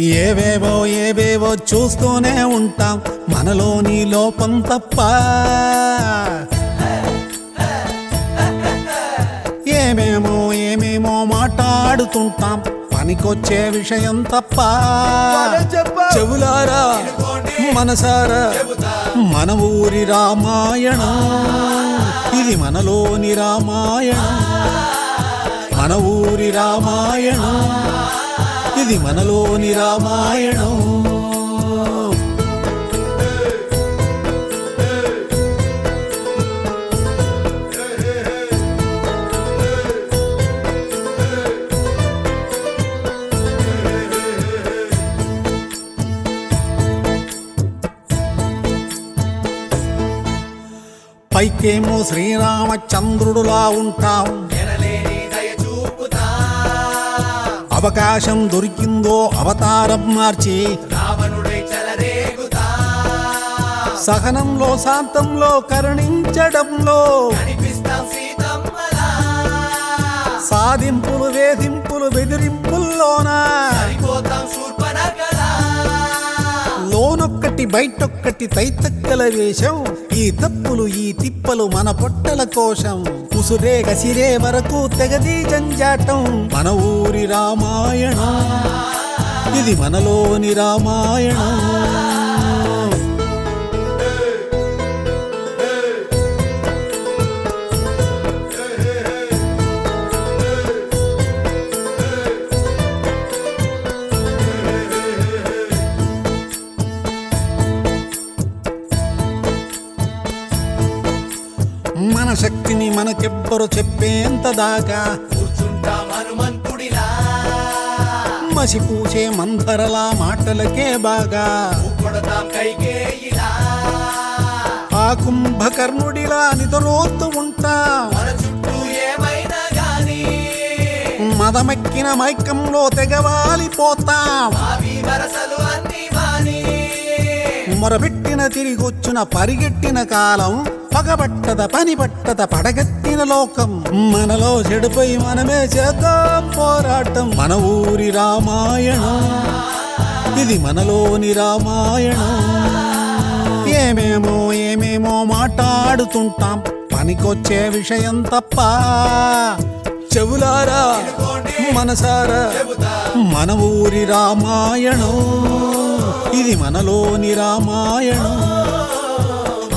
ఏవేవో చూస్తూనే ఉంటాం మనలోని లోపం తప్ప. ఏమేమో మాట్లాడుతుంటాం పనికొచ్చే విషయం తప్ప. చెవులారా మనసారా మన ఊరి రామాయణం ఇది మనలోని రామాయణం. మన ఊరి రామాయణం ఇది మనలోని రామాయణం. పైకేమో శ్రీరామచంద్రుడులా ఉంటాం, అవకాశం దొరికిందో అవతారం మార్చి సహనంలో శాంతంలో కరుణించడంలో సాధింపులు వేధింపులు బెదిరింపుల్లోనా లోనొక్కటి బయటొక్కటి తైతక్కల వేషం. ఈ తప్పులు ఈ తిప్పలు మన పొట్టల కోశం. ఉసురే గసిరే వరకు తెగది జంజాటం. మన ఊరి రామాయణం ఇది మనలోని రామాయణం. మన శక్తిని మనకెవ్వరు చెప్పేంత దాకా కూర్చుంటాం హనుమంతుడిలా. మసిపూసే మందరలా మాటలకే బాగా కొడతాం కైకేయిలా. ఆ కుంభకర్ణుడిలా నిద్రోత్తు ఉంటాం. మన చుట్టూ ఏమైనా గాని మదమెక్కిన మైకంలో తెగవాలిపోతాం. అవి వరసలు అన్ని మాని మొరబెట్టిన తిరిగొచ్చిన పరిగెట్టిన కాలం. పగబట్టద పని పట్టద పడగెత్తిన లోకం. మనలో చెడుపై మనమే చేద్దాం పోరాటం. మన ఊరి రామాయణం ఇది మనలోని రామాయణం. ఏమేమో మాట్లాడుతుంటాం పనికొచ్చే విషయం తప్ప. చెవులారా మనసారా మన ఊరి రామాయణం ఇది మనలోని రామాయణం.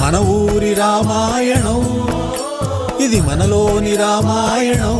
మన ఊరి రామాయణం ఇది మనలోని రామాయణం.